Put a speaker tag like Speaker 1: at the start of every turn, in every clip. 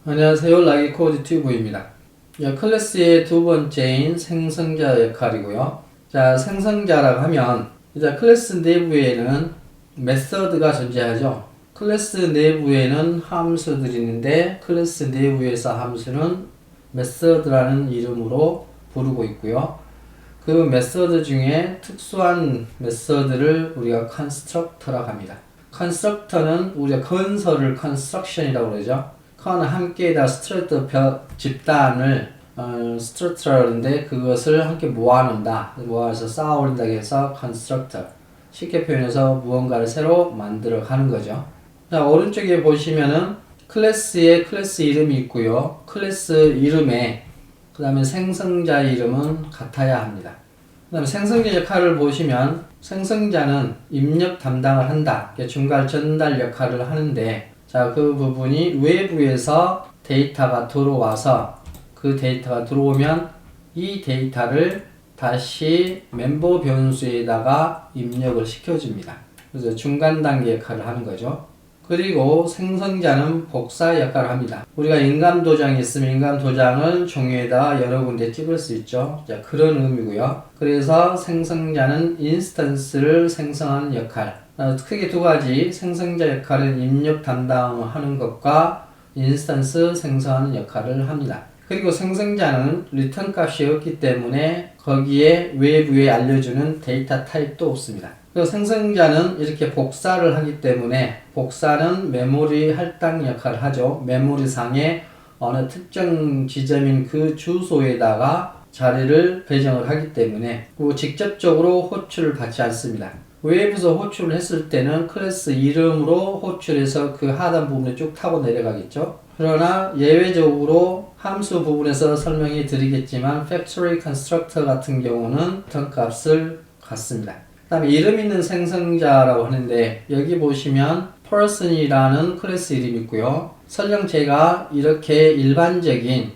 Speaker 1: 안녕하세요. 락이코드 튜브입니다. 클래스의 두 번째인 생성자 역할이고요. 자, 생성자라고 하면 이제 클래스 내부에는 메서드가 존재하죠. 클래스 내부에는 함수들이 있는데 클래스 내부에서 함수는 메서드라는 이름으로 부르고 있고요. 그 메서드 중에 특수한 메서드를 우리가 컨스트럭터라고 합니다. 컨스트럭터는 우리가 건설을 컨스트럭션이라고 그러죠. 컨은 함께에다 스트럭터 집단을 스트럭터라고 하는데 그것을 함께 모아놓는다. 모아서 쌓아올린다 해서 컨스트럭터. 쉽게 표현해서 무언가를 새로 만들어 가는 거죠. 자, 오른쪽에 보시면은 클래스에 클래스 이름이 있고요. 클래스 이름에 그 다음에 생성자 이름은 같아야 합니다. 그 다음에 생성자 역할을 보시면 생성자는 입력 담당을 한다. 중간 전달 역할을 하는데 자, 그 부분이 외부에서 데이터가 들어와서 그 데이터가 들어오면 이 데이터를 다시 멤버 변수에다가 입력을 시켜줍니다. 그래서 중간 단계 역할을 하는 거죠. 그리고 생성자는 복사 역할을 합니다. 우리가 인감 도장이 있으면 인감 도장을 종이에다 여러 군데 찍을 수 있죠. 자, 그런 의미고요. 그래서 생성자는 인스턴스를 생성하는 역할. 크게 두 가지, 생성자 역할은 입력 담당하는 것과 인스턴스 생성하는 역할을 합니다. 그리고 생성자는 리턴 값이 없기 때문에 거기에 외부에 알려주는 데이터 타입도 없습니다. 그리고 생성자는 이렇게 복사를 하기 때문에 복사는 메모리 할당 역할을 하죠. 메모리상에 어느 특정 지점인 그 주소에다가 자리를 배정을 하기 때문에 그리고 직접적으로 호출을 받지 않습니다. 외부에서 호출을 했을 때는 클래스 이름으로 호출해서 그 하단 부분에 쭉 타고 내려가겠죠. 그러나 예외적으로 함수 부분에서 설명해 드리겠지만 factory constructor 같은 경우는 리턴 값을 갖습니다. 그 다음에 이름 있는 생성자라고 하는데 여기 보시면 person이라는 클래스 이름이 있고요. 설령 제가 이렇게 일반적인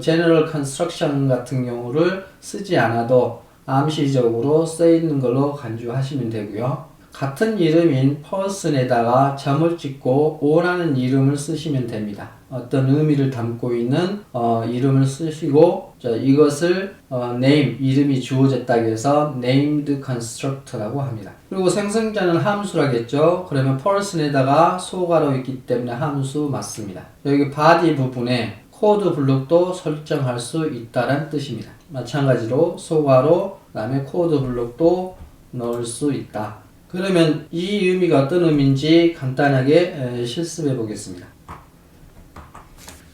Speaker 1: general construction 같은 경우를 쓰지 않아도 암시적으로 쓰여있는 걸로 간주하시면 되고요. 같은 이름인 person에다가 점을 찍고 원하는 이름을 쓰시면 됩니다. 어떤 의미를 담고 있는 이름을 쓰시고 이것을 name, 이름이 주어졌다고 해서 named constructor라고 합니다. 그리고 생성자는 함수라겠죠. 그러면 person에다가 소괄호 있기 때문에 함수 맞습니다. 여기 body 부분에 코드 블록도 설정할 수 있다는 뜻입니다. 마찬가지로 소괄호, 그 다음에 코드 블록도 넣을 수 있다. 그러면 이 의미가 어떤 의미인지 간단하게 실습해 보겠습니다.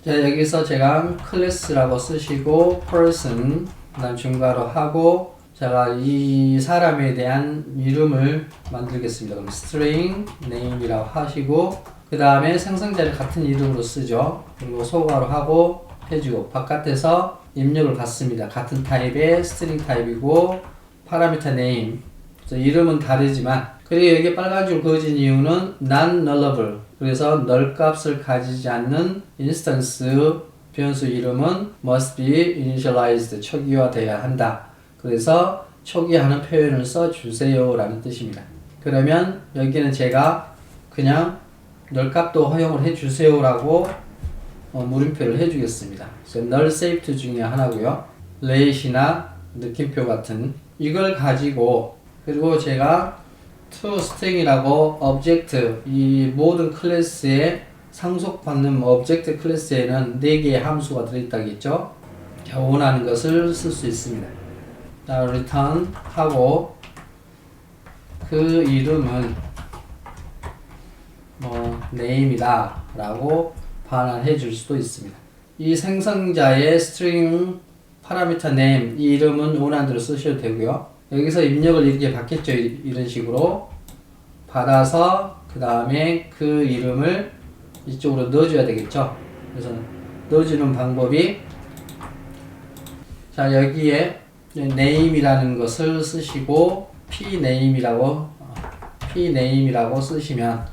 Speaker 1: 자, 여기서 제가 클래스라고 쓰시고 person, 그 다음 중괄호 하고 제가 이 사람에 대한 이름을 만들겠습니다. 그럼 string name이라고 하시고 그 다음에 생성자를 같은 이름으로 쓰죠. 그리고 소괄호 하고 해주고 바깥에서 입력을 받습니다. 같은 타입의 string 타입이고 파라미터 name 이름은 다르지만 그리고 여기 빨간 줄 그어진 이유는 non-nullable 그래서 null 값을 가지지 않는 instance 변수 이름은 must be initialized 초기화되어야 한다. 그래서 초기화하는 표현을 써주세요 라는 뜻입니다. 그러면 여기는 제가 그냥 null 값도 허용을 해주세요 라고 물음표를 해주겠습니다. 그래서 null saved 중에 하나고요. late이나 느낌표 같은 이걸 가지고 그리고 제가 toString이라고 object 이 모든 클래스에 상속받는 object 클래스에는 4개의 함수가 들어있다겠죠. 원하는 것을 쓸 수 있습니다. 자, return 하고 그 이름은 name이다 라고 반환해 줄 수도 있습니다. 이 생성자의 string parameter name 이 이름은 원하는 대로 쓰셔도 되고요. 여기서 입력을 이렇게 받겠죠. 이런 식으로 받아서 그 다음에 그 이름을 이쪽으로 넣어줘야 되겠죠. 그래서 넣어주는 방법이 자, 여기에 name이라는 것을 쓰시고 pname이라고 쓰시면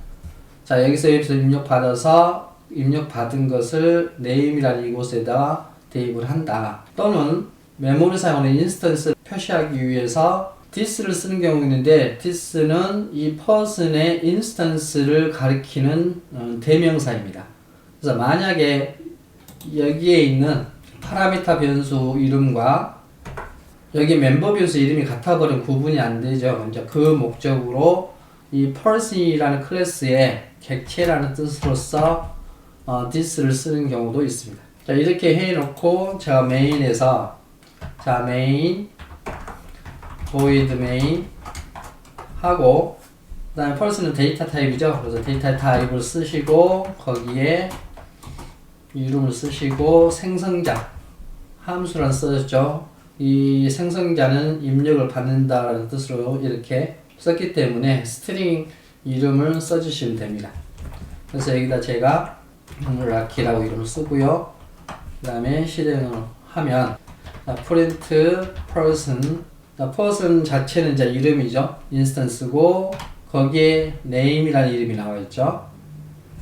Speaker 1: 자, 여기서 입력받아서 입력받은 것을 name이라는 이곳에다 대입을 한다. 또는 메모리 사용하는 인스턴스 표시하기 위해서 this를 쓰는 경우가 있는데 this는 이 person의 인스턴스를 가리키는 대명사입니다. 그래서 만약에 여기에 있는 파라미터 변수 이름과 여기 멤버 변수 이름이 같아버리면 구분이 안 되죠. 이제 그 목적으로 이 person이라는 클래스에 객체라는 뜻으로서 this를 쓰는 경우도 있습니다. 자, 이렇게 해놓고 제가 메인에서 자, 메인 void main 하고 그 다음에 person은 데이터 타입이죠. 그래서 데이터 타입을 쓰시고 거기에 이름을 쓰시고 생성자 함수란 써졌죠. 이 생성자는 입력을 받는다라는 뜻으로 이렇게 썼기 때문에 스트링 이름을 써주시면 됩니다. 그래서 여기다 제가 락키라고 이름을 쓰고요. 그 다음에 실행을 하면 print person person 자체는 이제 이름이죠. 인스턴스고 거기에 name이라는 이름이 나와 있죠.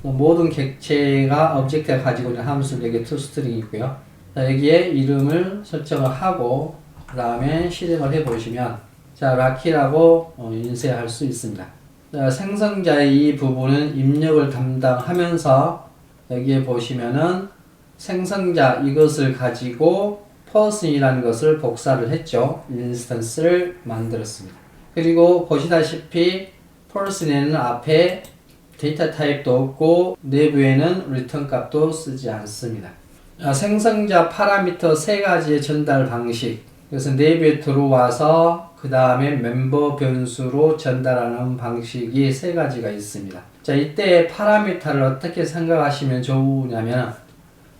Speaker 1: 모든 객체가 object가 가지고 있는 함수는 여기에 toString이고요. 여기에 이름을 설정을 하고 그 다음에 실행을 해 보시면 자 락키라고 인쇄할 수 있습니다. 자, 생성자의 이 부분은 입력을 담당하면서 여기에 보시면은 생성자 이것을 가지고 person이라는 것을 복사를 했죠. 인스턴스를 만들었습니다. 그리고 보시다시피 person에는 앞에 데이터 타입도 없고 내부에는 return 값도 쓰지 않습니다. 생성자 파라미터 세 가지의 전달 방식. 그래서 내부에 들어와서 그 다음에 멤버 변수로 전달하는 방식이 세 가지가 있습니다. 자, 이때 파라미터를 어떻게 생각하시면 좋으냐면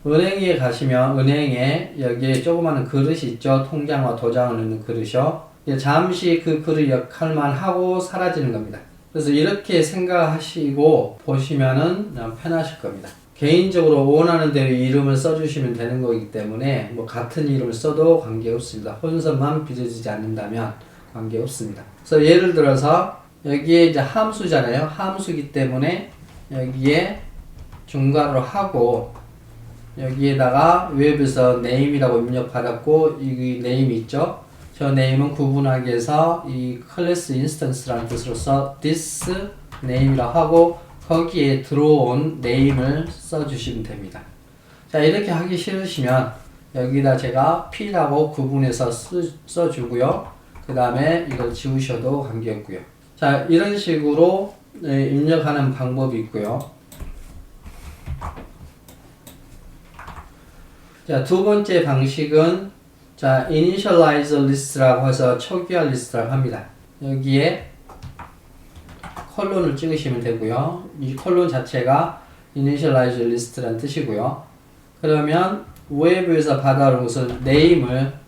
Speaker 1: 은행에 가시면 은행에 여기에 조그마한 그릇이 있죠. 통장과 도장을 넣는 그릇이요. 잠시 그 그릇 역할만 하고 사라지는 겁니다. 그래서 이렇게 생각하시고 보시면은 편하실 겁니다. 개인적으로 원하는 대로 이름을 써주시면 되는 거기 때문에 뭐 같은 이름을 써도 관계없습니다. 혼선만 빚어지지 않는다면 관계없습니다. 그래서 예를 들어서 여기에 이제 함수잖아요. 함수기 때문에 여기에 중괄호로 하고 여기에다가 웹에서 name이라고 입력받았고 이 name 있죠. 저 name은 구분하기 위해서 이 클래스 인스턴스라는 뜻으로서 this name이라고 하고 거기에 들어온 name을 써주시면 됩니다. 자, 이렇게 하기 싫으시면 여기다 제가 p라고 구분해서 써주고요. 그 다음에 이걸 지우셔도 관계없고요. 자, 이런 식으로 입력하는 방법이 있고요. 자, 두 번째 방식은 자, initialize list라고 해서 초기화 리스트라고 합니다. 여기에 콜론을 찍으시면 되고요. 이 콜론 자체가 initialize list라는 뜻이고요. 그러면 웹에서 받아온 것을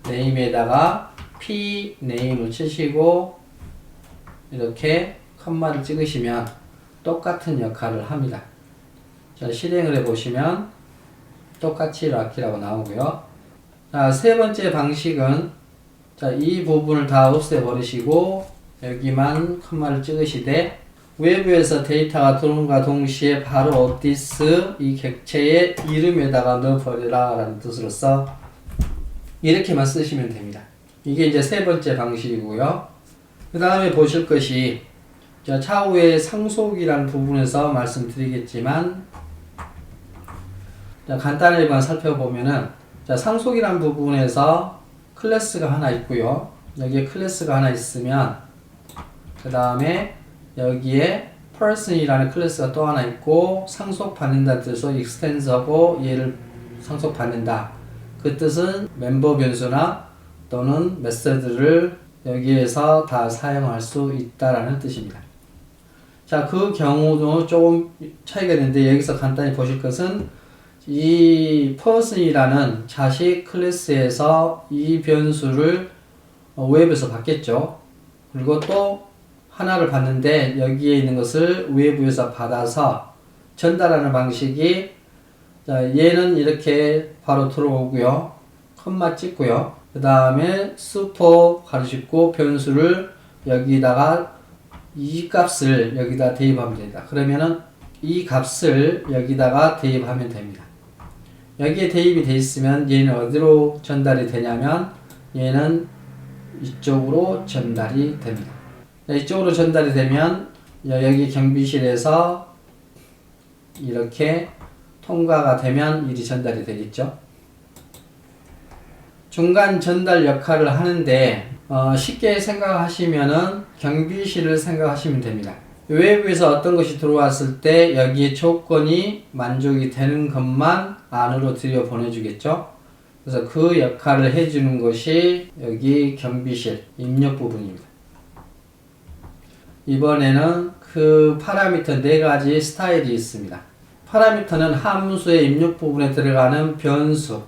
Speaker 1: name에다가 p name을 치시고 이렇게 컴마를 찍으시면 똑같은 역할을 합니다. 자, 실행을 해보시면 똑같이 락키라고 나오고요. 자, 세 번째 방식은 자, 이 부분을 다 없애버리시고 여기만 컴마를 찍으시되 외부에서 데이터가 들어옴과 동시에 바로 this 이 객체의 이름에다가 넣어버리라 라는 뜻으로서 이렇게만 쓰시면 됩니다. 이게 이제 세 번째 방식이고요. 그 다음에 보실 것이 자, 차후에 상속이라는 부분에서 말씀드리겠지만 자, 간단하게만 살펴보면은 자, 상속이라는 부분에서 클래스가 하나 있고요. 여기에 클래스가 하나 있으면 그 다음에 여기에 person이라는 클래스가 또 하나 있고 상속받는다는 뜻으로 extens하고 얘를 상속받는다. 그 뜻은 멤버 변수나 또는 메서드를 여기에서 다 사용할 수 있다라는 뜻입니다. 자, 그 경우도 조금 차이가 있는데 여기서 간단히 보실 것은 이 person이라는 자식 클래스에서 이 변수를 웹에서 받겠죠. 그리고 또 하나를 받는데 여기에 있는 것을 외부에서 받아서 전달하는 방식이 자, 얘는 이렇게 바로 들어오고요. 컴마 찍고요. 그 다음에 슈퍼 가르치고 변수를 여기다가 이 값을 여기다 대입하면 됩니다. 그러면은 이 값을 여기다가 대입하면 됩니다. 여기에 대입이 되어 있으면 얘는 어디로 전달이 되냐면 얘는 이쪽으로 전달이 됩니다. 이쪽으로 전달이 되면 여기 경비실에서 이렇게 통과가 되면 일이 전달이 되겠죠. 중간 전달 역할을 하는데 쉽게 생각하시면은 경비실을 생각하시면 됩니다. 외부에서 어떤 것이 들어왔을 때 여기에 조건이 만족이 되는 것만 안으로 들여 보내주겠죠. 그래서 그 역할을 해주는 것이 여기 경비실 입력 부분입니다. 이번에는 그 파라미터 4가지 스타일이 있습니다. 파라미터는 함수의 입력 부분에 들어가는 변수.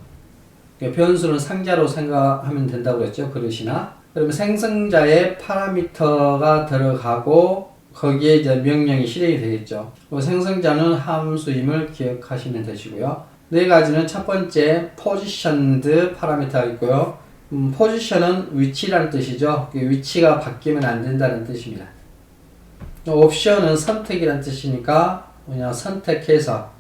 Speaker 1: 변수는 상자로 생각하면 된다고 그랬죠. 그릇이나. 그러면 생성자의 파라미터가 들어가고 거기에 이제 명령이 실행이 되겠죠. 생성자는 함수임을 기억하시면 되시고요. 4가지는 첫 번째 positioned 파라미터가 있고요. position은 위치라는 뜻이죠. 위치가 바뀌면 안 된다는 뜻입니다. 옵션은 선택이라는 뜻이니까 그냥 선택해서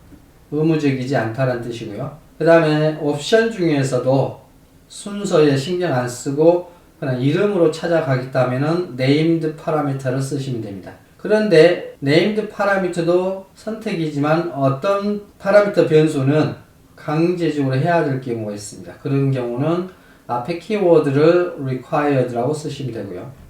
Speaker 1: 의무적이지 않다는 뜻이고요. 그 다음에 옵션 중에서도 순서에 신경 안 쓰고 그냥 이름으로 찾아가겠다면은 named 파라미터를 쓰시면 됩니다. 그런데 named 파라미터도 선택이지만 어떤 파라미터 변수는 강제적으로 해야 될 경우가 있습니다. 그런 경우는 앞에 키워드를 required라고 쓰시면 되고요.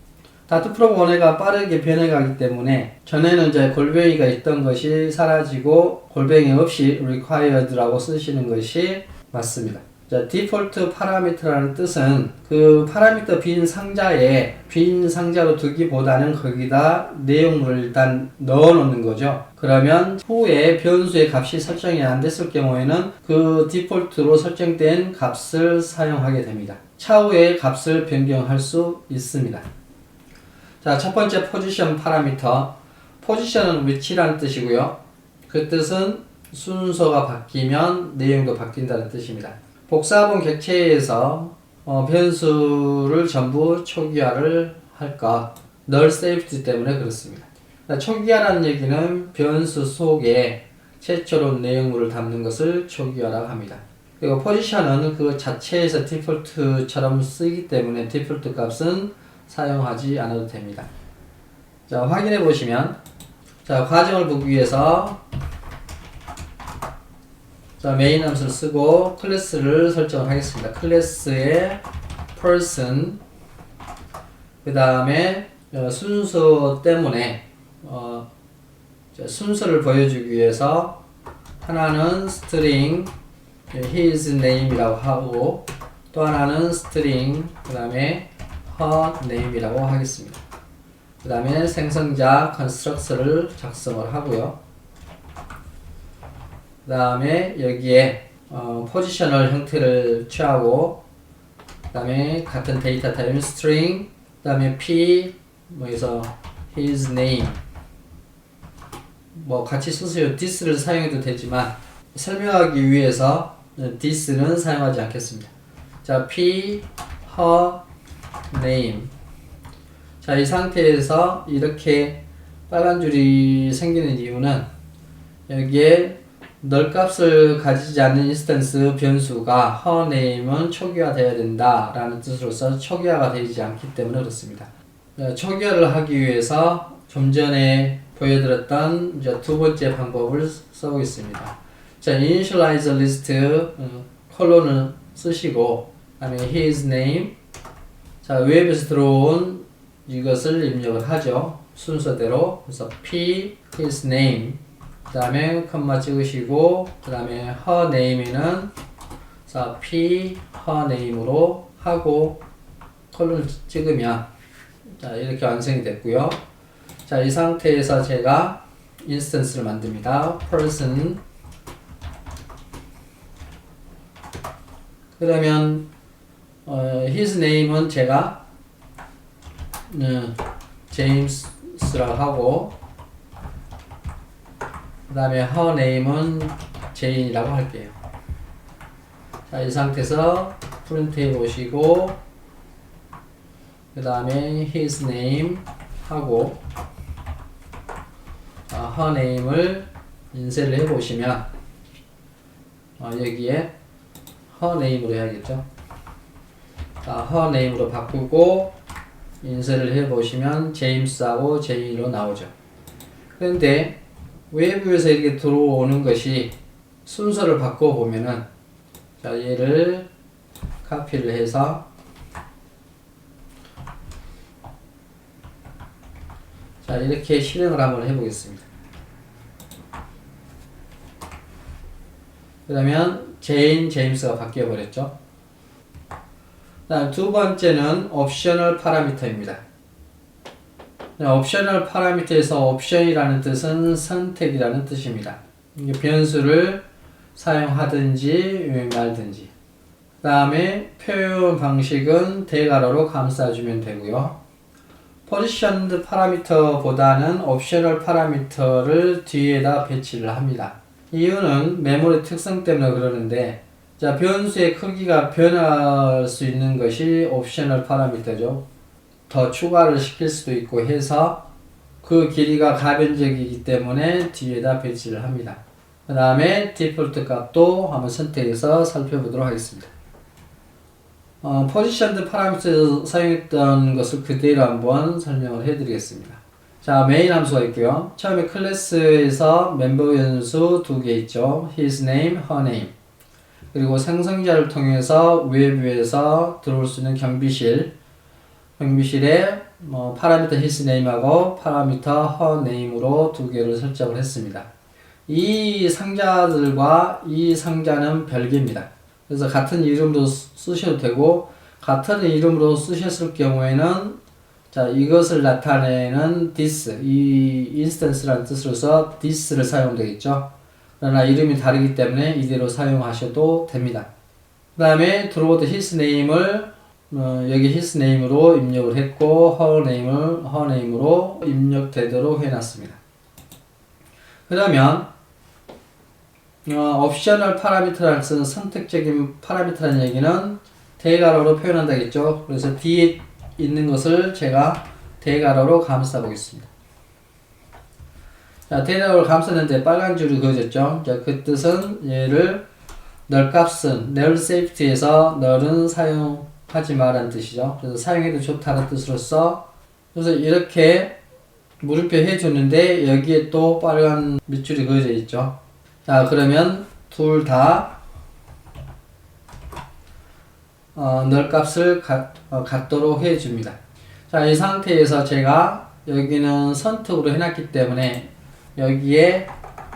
Speaker 1: 다트 프로 원회가 빠르게 변해가기 때문에 전에는 이제 골뱅이가 있던 것이 사라지고 골뱅이 없이 required라고 쓰시는 것이 맞습니다. 자, 디폴트 파라미터라는 뜻은 그 파라미터 빈 상자에 빈 상자로 두기보다는 거기다 내용물을 일단 넣어 놓는 거죠. 그러면 후에 변수의 값이 설정이 안 됐을 경우에는 그 디폴트로 설정된 값을 사용하게 됩니다. 차후에 값을 변경할 수 있습니다. 자, 첫 번째 포지션 파라미터. 포지션은 위치라는 뜻이고요. 그 뜻은 순서가 바뀌면 내용도 바뀐다는 뜻입니다. 복사본 객체에서 변수를 전부 초기화를 할까? null safety 때문에 그렇습니다. 초기화라는 얘기는 변수 속에 최초로 내용물을 담는 것을 초기화라고 합니다. 그리고 포지션은 그 자체에서 디폴트처럼 쓰기 때문에 디폴트 값은 사용하지 않아도 됩니다. 자, 확인해 보시면, 자, 과정을 보기 위해서 자, 메인 함수를 쓰고 클래스를 설정을 하겠습니다. 클래스의 person 그 다음에 순서 때문에 순서를 보여주기 위해서 하나는 string his name이라고 하고 또 하나는 string 그 다음에 her name이라고 하겠습니다. 그 다음에 생성자 constructor를 작성을 하고요. 그 다음에 여기에 포지셔널 형태를 취하고 그 다음에 같은 데이터 타입 string 그 다음에 p 여기서 his name 같이 쓰세요. this를 사용해도 되지만 설명하기 위해서 this는 사용하지 않겠습니다. 자, p her name. 자, 이 상태에서 이렇게 빨간 줄이 생기는 이유는 여기에 null 값을 가지지 않는 인스턴스 변수가 her name은 초기화되어야 된다 라는 뜻으로서 초기화가 되지 않기 때문에 그렇습니다. 초기화를 하기 위해서 좀 전에 보여드렸던 이제 두 번째 방법을 써보겠습니다. 자, initialize list 콜론을 쓰시고 그 다음에 his name 자, 웹에서 들어온 이것을 입력을 하죠. 순서대로. 그래서 p his name 그 다음에 컴마 찍으시고 그 다음에 her name는 자, p her name으로 하고 콜론을 찍으면 자, 이렇게 완성이 됐고요. 자, 이 상태에서 제가 인스턴스를 만듭니다. person 그러면 his name은 제가 제임스라고 하고 그 다음에 her name은 제인이라고 할게요. 자, 이 상태에서 프린트 해 보시고 그 다음에 his name 하고 her name을 인쇄를 해 보시면 여기에 her name으로 해야겠죠. 자, her name으로 바꾸고 인쇄를 해 보시면 제임스하고 제인으로 나오죠. 그런데 외부에서 이렇게 들어오는 것이 순서를 바꿔보면은, 자, 얘를 카피를 해서, 자, 이렇게 실행을 한번 해보겠습니다. 그러면 제인, 제임스가 바뀌어버렸죠. 다음 두 번째는 옵셔널 파라미터입니다. 옵셔널 파라미터에서 옵션이라는 뜻은 선택이라는 뜻입니다. 이게 변수를 사용하든지 말든지. 그 다음에 표현 방식은 대괄호로 감싸주면 되고요. 포지션드 파라미터보다는 옵셔널 파라미터를 뒤에다 배치를 합니다. 이유는 메모리 특성 때문에 그러는데, 자, 변수의 크기가 변할 수 있는 것이 옵셔널 파라미터죠. 더 추가를 시킬 수도 있고 해서 그 길이가 가변적이기 때문에 뒤에다 배치를 합니다. 그 다음에 디폴트 값도 한번 선택해서 살펴보도록 하겠습니다. 포지션드 파라미터에서 사용했던 것을 그대로 한번 설명을 해드리겠습니다. 자, 메인 함수가 있고요. 처음에 클래스에서 멤버 변수 두 개 있죠. his name, her name. 그리고 생성자를 통해서 외부에서 들어올 수 있는 경비실에 파라미터 his name하고 파라미터 her name으로 두 개를 설정을 했습니다. 이 상자들과 이 상자는 별개입니다. 그래서 같은 이름으로 쓰셔도 되고, 같은 이름으로 쓰셨을 경우에는, 자, 이것을 나타내는 this, 이 instance라는 뜻으로서 this를 사용하면 되겠죠. 그러나 이름이 다르기 때문에 이대로 사용하셔도 됩니다. 그 다음에 들어오던 his name을 여기 his name으로 입력을 했고, her name을 her name으로 입력되도록 해놨습니다. 그러면 옵셔널 파라미터라는 뜻은 선택적인 파라미터라는 얘기는 대괄호로 표현한다겠죠. 그래서 뒤에 있는 것을 제가 대괄호로 감싸 보겠습니다. 자, 대괄호를 감쌌는데 빨간 줄이 그어졌죠. 자, 그 뜻은 얘를 null 값은 null safety에서 null은 사용하지 마라는 뜻이죠. 그래서 사용해도 좋다는 뜻으로서, 그래서 이렇게 물음표 해줬는데 여기에 또 빨간 밑줄이 그어져 있죠. 자, 그러면 둘 다 null 값을 갖도록 해줍니다. 자, 이 상태에서 제가 여기는 선택으로 해놨기 때문에 여기에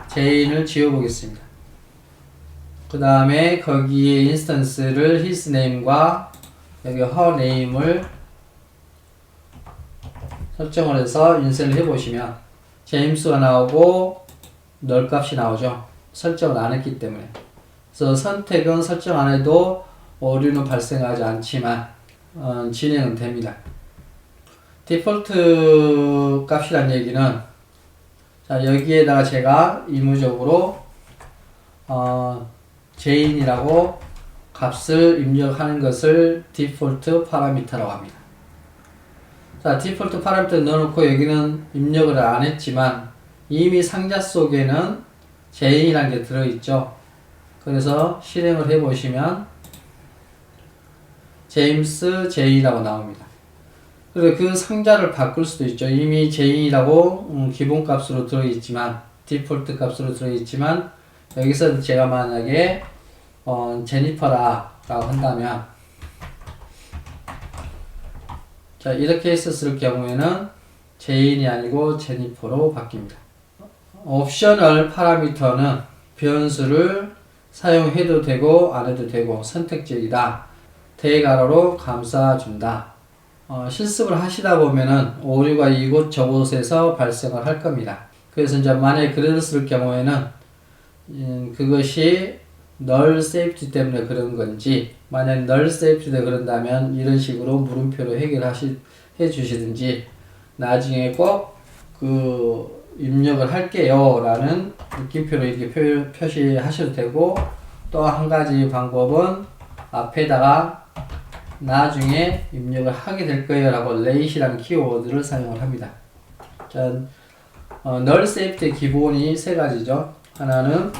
Speaker 1: 제인을 지워보겠습니다. 그 다음에 거기에 인스턴스를 his name과 여기 her name을 설정을 해서 인쇄를 해보시면 제임스가 나오고 null 값이 나오죠. 설정을 안 했기 때문에. 그래서 선택은 설정 안 해도 오류는 발생하지 않지만 진행은 됩니다. 디폴트 값이란 얘기는, 자, 여기에다가 제가 의무적으로 제인이라고 값을 입력하는 것을 디폴트 파라미터라고 합니다. 자, 디폴트 파라미터 넣어놓고 여기는 입력을 안 했지만 이미 상자 속에는 제인이라는 게 들어있죠. 그래서 실행을 해보시면 제임스 제인이라고 나옵니다. 그리고 그 상자를 바꿀 수도 있죠. 이미 제인이라고 기본값으로 들어있지만, 디폴트 값으로 들어있지만, 여기서 제가 만약에 제니퍼라 라고 한다면, 자, 이렇게 했었을 경우에는 제인이 아니고 제니퍼로 바뀝니다. 옵셔널 파라미터는 변수를 사용해도 되고 안 해도 되고 선택적이다. 대괄호로 감싸준다. 실습을 하시다 보면은 오류가 이곳 저곳에서 발생을 할 겁니다. 그래서 이제 만약에 그랬을 경우에는 그것이 null safety 때문에 그런 건지, 만약 null safety 때문에 그런다면 이런 식으로 물음표로 해 주시든지, 나중에 꼭 입력을 할게요 라는 느낌표로 이렇게 표시하셔도 되고, 또 한 가지 방법은 앞에다가 나중에 입력을 하게 될 거예요 라고 late이라는 키워드를 사용을 합니다. 자, null safety 기본이 세 가지죠. 하나는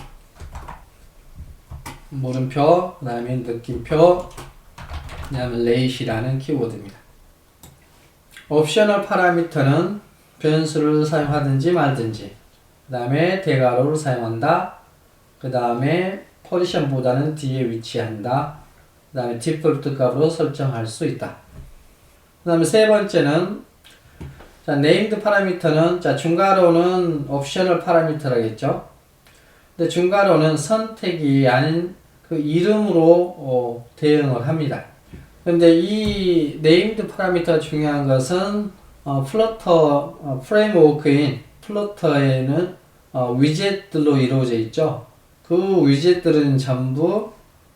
Speaker 1: 물음표, 그 다음에 느낌표, 그 다음에 late이라는 키워드입니다. 옵셔널 파라미터는 변수를 사용하든지 말든지, 그 다음에 대괄호를 사용한다. 그 다음에 포지션보다는 뒤에 위치한다. 그 다음에 디폴트 값으로 설정할 수 있다. 그 다음에 세 번째는 자, named 파라미터는 자, 중괄호는 옵셔널 파라미터라겠죠. 근데 중괄호는 선택이 아닌 그 이름으로 대응을 합니다. 근데 이 named 파라미터가 중요한 것은 플러터 프레임워크인 플러터에는 위젯들로 이루어져 있죠. 그 위젯들은 전부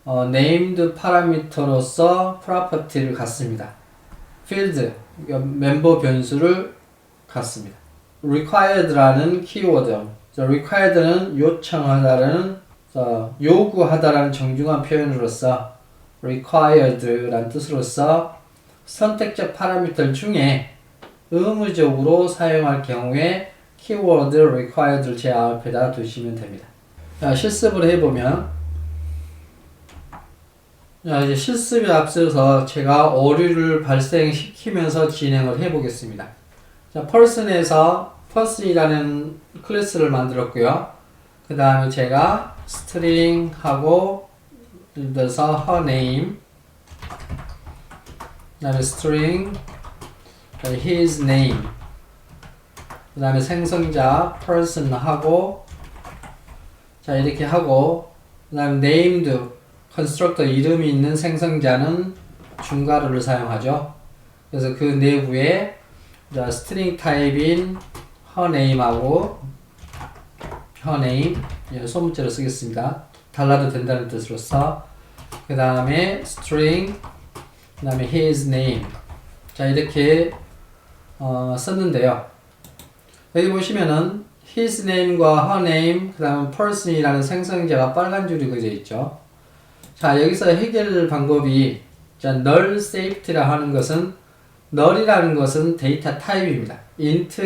Speaker 1: named 파라미터로서 프로퍼티를 갖습니다. field 멤버 변수를 갖습니다. required라는 키워드, required는 요청하다라는 요구하다라는 정중한 표현으로서 required라는 뜻으로서 선택적 파라미터 중에 의무적으로 사용할 경우에 키워드 required를 제 앞에다 두시면 됩니다. 자, 실습을 해보면 자, 이제 실습에 앞서서 제가 오류를 발생시키면서 진행을 해보겠습니다. 자, person에서 person이라는 클래스를 만들었고요. 그 다음에 제가 string하고 예를 들어서 her name, 그 다음에 string, his name, 그 다음에 생성자 person 하고 자 이렇게 하고 그 다음에 named 컨스트럭터 이름이 있는 생성자는 중괄호를 사용하죠. 그래서 그 내부에 자, 스트링 타입인 her name하고 her name 소문자로 쓰겠습니다. 달라도 된다는 뜻으로서 그 다음에 string 그 다음에 his name 자 이렇게 썼는데요. 여기 보시면은 his name과 her name 그 다음에 person이라는 생성자가 빨간 줄이 그려져 있죠. 자 여기서 해결 방법이 자 null safety라 하는 것은 null이라는 것은 데이터 타입입니다. int,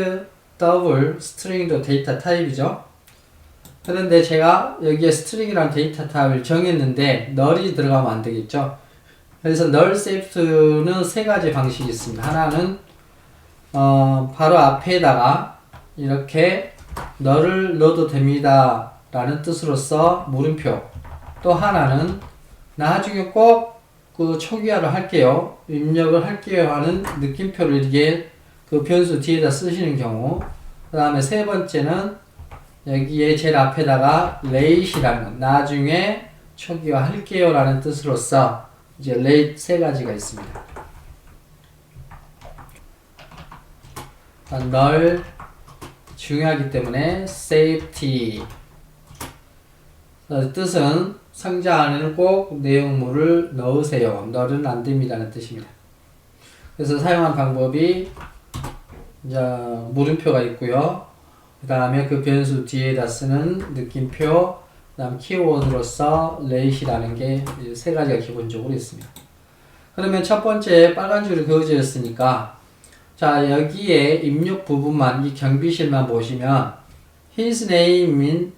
Speaker 1: double, string도 데이터 타입이죠. 그런데 제가 여기에 string이라는 데이터 타입을 정했는데 null이 들어가면 안 되겠죠. 그래서 null safety는 세 가지 방식이 있습니다. 하나는 바로 앞에다가 이렇게 null을 넣어도 됩니다 라는 뜻으로서 물음표, 또 하나는 나중에 꼭 그 초기화를 할게요, 입력을 할게요 하는 느낌표를 이렇게 그 변수 뒤에다 쓰시는 경우, 그 다음에 세 번째는 여기에 제일 앞에다가 late이라는 것, 나중에 초기화 할게요 라는 뜻으로서 이제 late 세 가지가 있습니다. null 중요하기 때문에 safety 뜻은 상자 안에는 꼭 내용물을 넣으세요. null은 안 됩니다는 뜻입니다. 그래서 사용한 방법이 이제 물음표가 있고요. 그 다음에 그 변수 뒤에다 쓰는 느낌표, 그 다음 키워드로서 late이라는 게 세 가지가 기본적으로 있습니다. 그러면 첫 번째 빨간 줄이 그어져 있으니까 자 여기에 입력 부분만 이 경비실만 보시면 his name이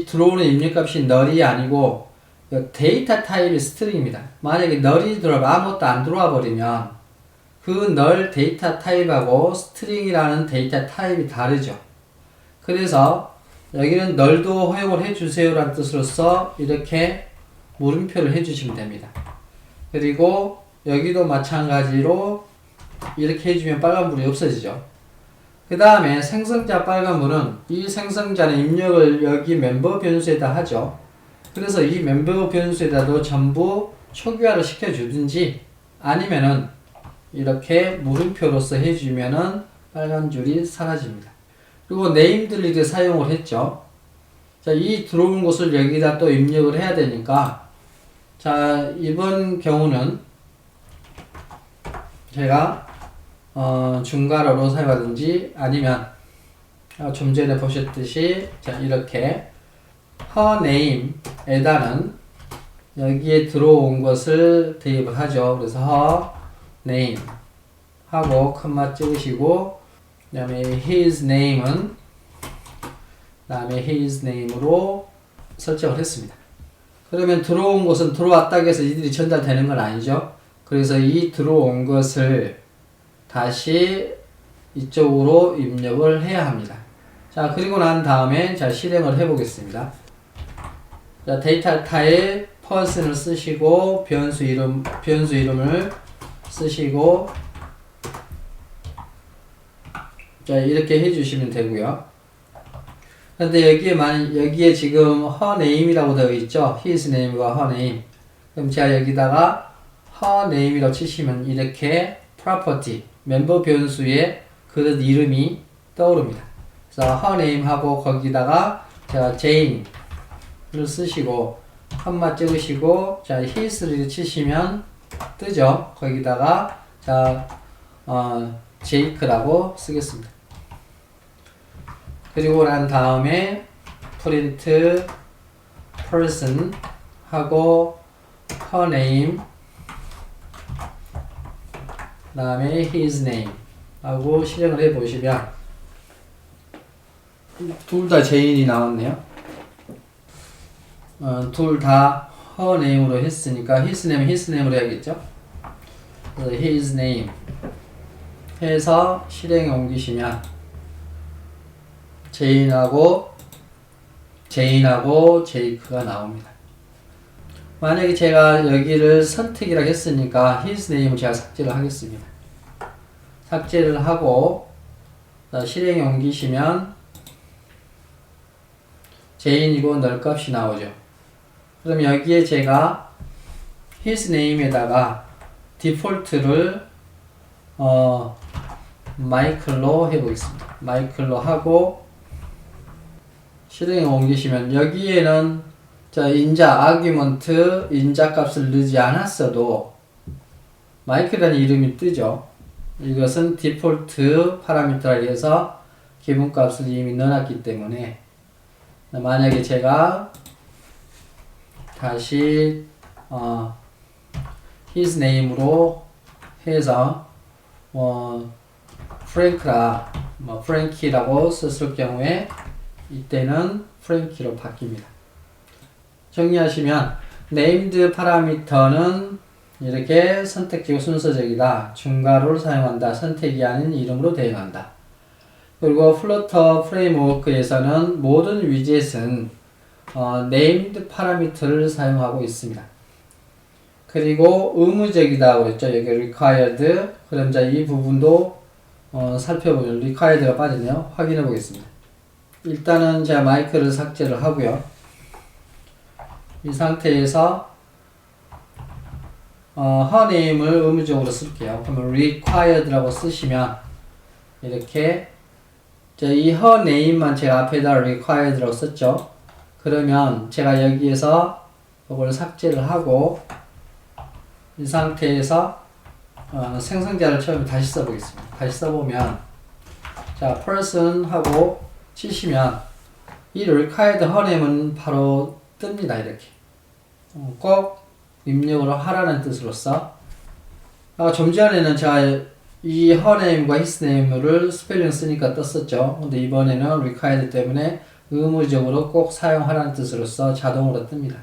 Speaker 1: 들어오는 입력값이 null이 아니고 데이터 타입이 string입니다. 만약에 null이 들어오면 아무것도 안 들어와 버리면 그 null 데이터 타입하고 string이라는 데이터 타입이 다르죠. 그래서 여기는 null도 허용을 해주세요 라는 뜻으로서 이렇게 물음표를 해주시면 됩니다. 그리고 여기도 마찬가지로 이렇게 해주면 빨간불이 없어지죠. 그 다음에 생성자 빨간불은 이 생성자는 입력을 여기 멤버 변수에다 하죠. 그래서 이 멤버 변수에다도 전부 초기화를 시켜주든지 아니면은 이렇게 물음표로서 해주면은 빨간 줄이 사라집니다. 그리고 네임들을 사용을 했죠. 자, 이 들어온 것을 여기다 또 입력을 해야 되니까 자, 이번 경우는 제가 중괄호로 사용하든지 아니면 좀 전에 보셨듯이 자 이렇게 her name에다는 여기에 들어온 것을 대입을 하죠. 그래서 her name 하고 컴마 찍으시고 그 다음에 his name은 그 다음에 his name으로 설정을 했습니다. 그러면 들어온 것은 들어왔다고 해서 이들이 전달되는 건 아니죠. 그래서 이 들어온 것을 다시 이쪽으로 입력을 해야 합니다. 자, 그리고 난 다음에 자, 실행을 해 보겠습니다. 자, 데이터 타입 person을 쓰시고 변수 이름을 쓰시고 자, 이렇게 해주시면 되고요. 근데 여기에 지금 her name이라고 되어 있죠. his name과 her name. 그럼 제가 여기다가 her name이라고 치시면 이렇게 property 멤버 변수에 그릇 이름이 떠오릅니다. 그래서 her name 하고 거기다가 제가 jane을 쓰시고 컴마 찍으시고 자 his를 치시면 뜨죠. 거기다가 자 jake라고 쓰겠습니다. 그리고 난 다음에 print person 하고 her name 그 다음에 his name 하고 실행을 해 보시면 둘 다 제인이 나왔네요. 둘 다 her name으로 했으니까 his name으로 해야겠죠. 그래서 his name 해서 실행에 옮기시면 제인하고 제이크가 나옵니다. 만약에 제가 여기를 선택이라고 했으니까 his name을 제가 삭제를 하겠습니다. 삭제를 하고 실행에 옮기시면 제인이고 널 값이 나오죠. 그럼 여기에 제가 his name에다가 디폴트를 마이클로 해보겠습니다. 마이클로 하고 실행에 옮기시면 여기에는 자 아규먼트 인자 값을 넣지 않았어도 마이클이라는 이름이 뜨죠. 이것은 디폴트 파라미터라 해서 기본값을 이미 넣어놨기 때문에 만약에 제가 다시 his name으로 해서 프랭키라고 썼을 경우에 이때는 프랭키로 바뀝니다. 정리하시면 named 파라미터는 이렇게 선택지고 순서적이다. 중괄호를 사용한다. 선택이 아닌 이름으로 대응한다. 그리고 플러터 프레임워크에서는 모든 위젯은 named 파라미터를 사용하고 있습니다. 그리고 의무적이다 그랬죠. 여기 required. 그럼 자 이 부분도 살펴보면 required가 빠지네요. 확인해 보겠습니다. 일단은 제가 마이크를 삭제를 하고요. 이 상태에서 her name을 의무적으로 쓸게요. 그러면 required라고 쓰시면 이렇게 자, 이 her name만 제가 앞에다 required라고 썼죠. 그러면 제가 여기에서 이걸 삭제를 하고 이 상태에서 생성자를 처음에 다시 써보겠습니다. 다시 써보면 자 person 하고 치시면 이 required her name은 바로 뜹니다. 이렇게 꼭 입력을 하라는 뜻으로서 좀 전에는 제가 이 her name과 his name를 스펠링 쓰니까 떴었죠. 근데 이번에는 required 때문에 의무적으로 꼭 사용하라는 뜻으로서 자동으로 뜹니다.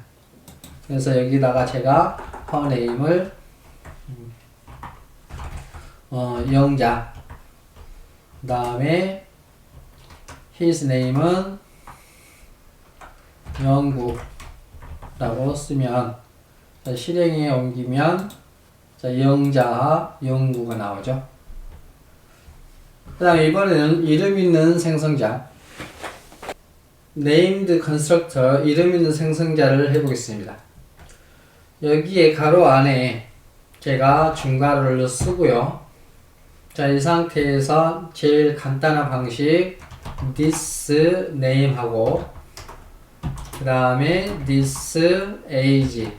Speaker 1: 그래서 여기다가 제가 her name을 영자 그 다음에 his name은 영구라고 쓰면 자, 실행에 옮기면 자, 영자 영구가 나오죠. 그 다음에 이번에는 이름 있는 생성자 named constructor 이름 있는 생성자를 해보겠습니다. 여기에 가로 안에 제가 중괄호를 쓰고요. 자, 이 상태에서 제일 간단한 방식 this name 하고 그 다음에 this age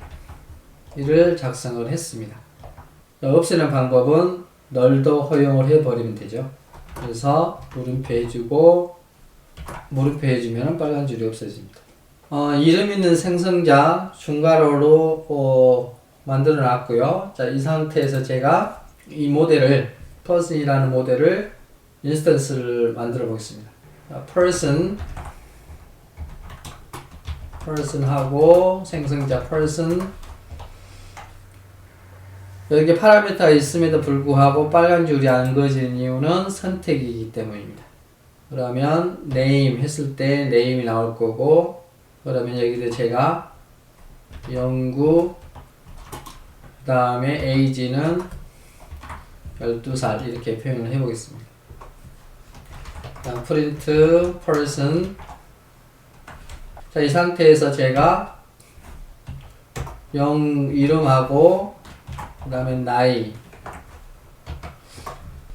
Speaker 1: 이를 작성을 했습니다. 없애는 방법은 널도 허용을 해버리면 되죠. 그래서 물음표 해주고 물음표 해주면 빨간 줄이 없어집니다. 이름 있는 생성자 중괄호로 만들어 놨고요. 자, 이 상태에서 제가 이 모델을 person이라는 모델을 인스턴스를 만들어 보겠습니다. person 하고 생성자 person 여기 파라미터가 있음에도 불구하고 빨간 줄이 안 그어지는 이유는 선택이기 때문입니다. 그러면 name 했을 때 name이 나올 거고 그러면 여기도 제가 영구 그 다음에 age는 12살 이렇게 표현을 해보겠습니다. print person. 자, 이 상태에서 제가 이름하고 그 다음에 나이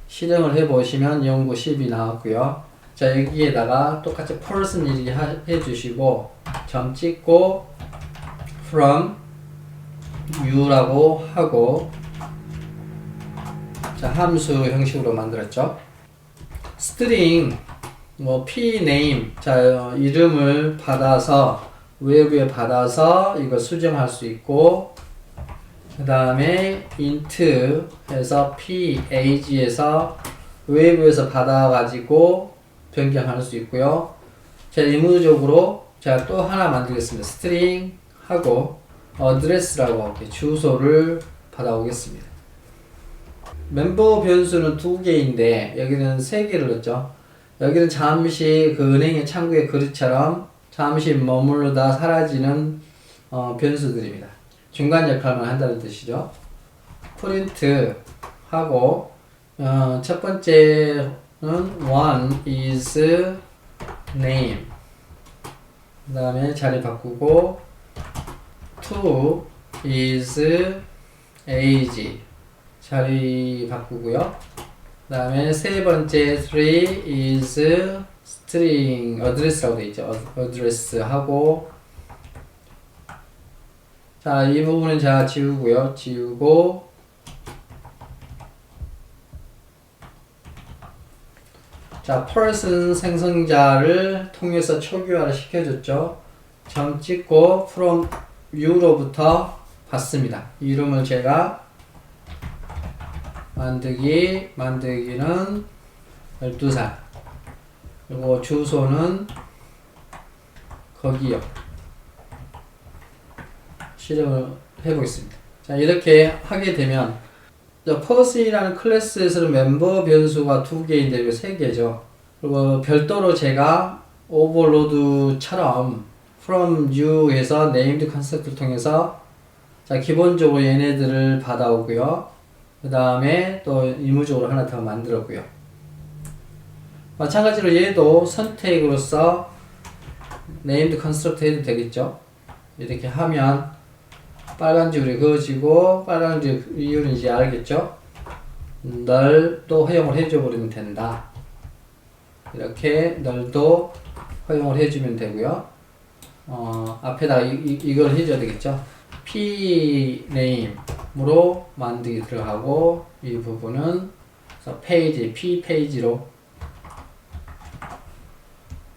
Speaker 1: 실행을 해보시면 0, 9, 10이 나왔고요. 자, 여기에다가 똑같이 person 이렇게 해주시고 점 찍고 from you라고 하고, 자, 함수 형식으로 만들었죠. string p name, 자, 이름을 받아서 외부에 받아서 이거 수정할 수 있고, 그 다음에 int 해서 p age에서 외부에서 받아가지고 변경할 수 있고요. 자, 의무적으로 제가 또 하나 만들겠습니다. string 하고 address라고 주소를 받아오겠습니다. 멤버 변수는 2개인데 여기는 3개를 넣었죠. 여기는 잠시 그 은행의 창구의 그릇처럼 잠시 머무르다 사라지는 변수들입니다. 중간 역할만 한다는 뜻이죠. print 하고 첫 번째는 one is name, 그 다음에 자리 바꾸고 two is age 자리 바꾸고요. 그 다음에 세 번째 three is string address라고 되어 있죠. address 하고, 자, 이 부분은 제가 지우고요. 지우고 자, person 생성자를 통해서 초기화를 시켜줬죠. 점 찍고 from you로부터 받습니다. 이름을 제가 만들기는 12살, 그리고 주소는 거기요. 실행을 해보겠습니다. 자, 이렇게 하게 되면 person이라는 클래스에서는 멤버 변수가 2개인데 이거 3개죠. 그리고 별도로 제가 오버로드처럼 from you 해서 named 컨셉트를 통해서, 자, 기본적으로 얘네들을 받아오고요. 그 다음에 또 의무적으로 하나 더 만들었고요. 마찬가지로 얘도 선택으로서 named construct 해도 되겠죠. 이렇게 하면 빨간 줄이 그어지고, 빨간 줄 이유는 이제 알겠죠? 널도 허용을 해줘 버리면 된다. 이렇게 널도 허용을 해주면 되고요. 앞에다가 이걸 해줘야 되겠죠? p name으로 만들기 들어가고, 이 부분은 페이지, p 페이지로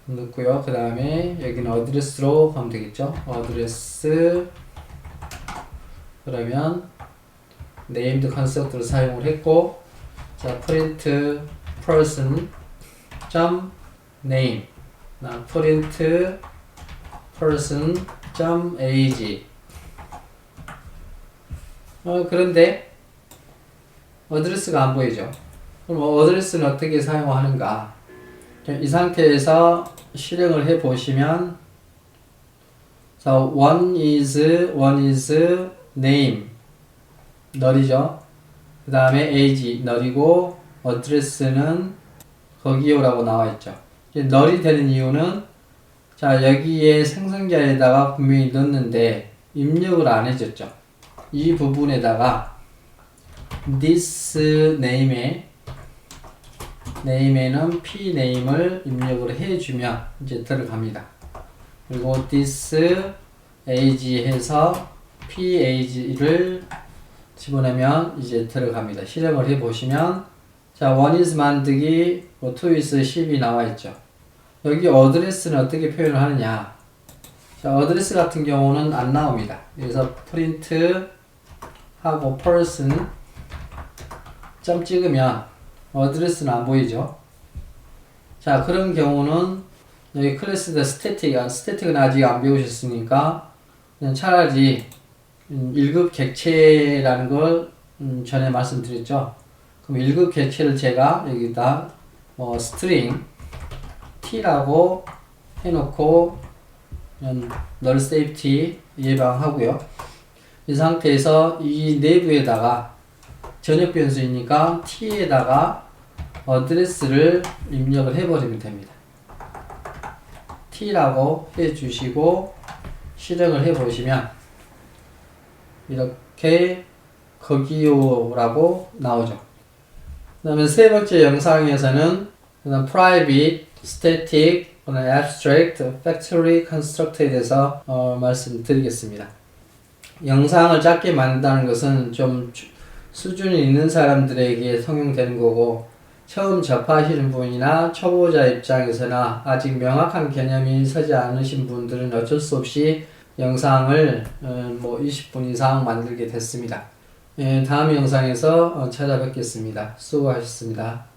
Speaker 1: 넣고요. 그 다음에 여기는 어드레스로 가면 되겠죠? 어드레스, 그러면 named 컨셉트를 사용을 했고, 자, print person 점 name, print person 점 age. 그런데 어드레스가 안 보이죠? 그럼 어드레스는 어떻게 사용하는가? 이 상태에서 실행을 해 보시면, 자, one is name 널이죠. 그 다음에 age 널이고, 어드레스는 거기요라고 나와 있죠. 널이 되는 이유는, 자, 여기에 생성자에다가 분명히 넣었는데 입력을 안 해줬죠. 이 부분에다가 this name에는 p name을 입력을 해주면 이제 들어갑니다. 그리고 this age 해서 p age를 집어넣으면 이제 들어갑니다. 실행을 해보시면, 자, one is 만들기, two is 10이 나와 있죠. 여기 어드레스는 어떻게 표현을 하느냐? 자, 어드레스 같은 경우는 안 나옵니다. 그래서 print 하고 person 점 찍으면 어드레스는 안 보이죠. 자, 그런 경우는 여기 클래스의 스태틱은 아직 안 배우셨으니까 그냥 차라리 1급 객체라는 걸 전에 말씀드렸죠. 그럼 1급 객체를 제가 여기다 string t라고 해놓고 null safety 예방하고요. 이 상태에서 이 내부에다가 전역 변수이니까 t에다가 어드레스를 입력을 해버리면 됩니다. t라고 해주시고 실행을 해보시면 이렇게 거기요라고 나오죠. 그 다음에 세 번째 영상에서는 private, static, abstract, factory construct에 대해서 말씀드리겠습니다. 영상을 짧게 만든다는 것은 좀 수준이 있는 사람들에게 통용되는 거고, 처음 접하시는 분이나 초보자 입장에서나 아직 명확한 개념이 서지 않으신 분들은 어쩔 수 없이 영상을 20분 이상 만들게 됐습니다. 다음 영상에서 찾아뵙겠습니다. 수고하셨습니다.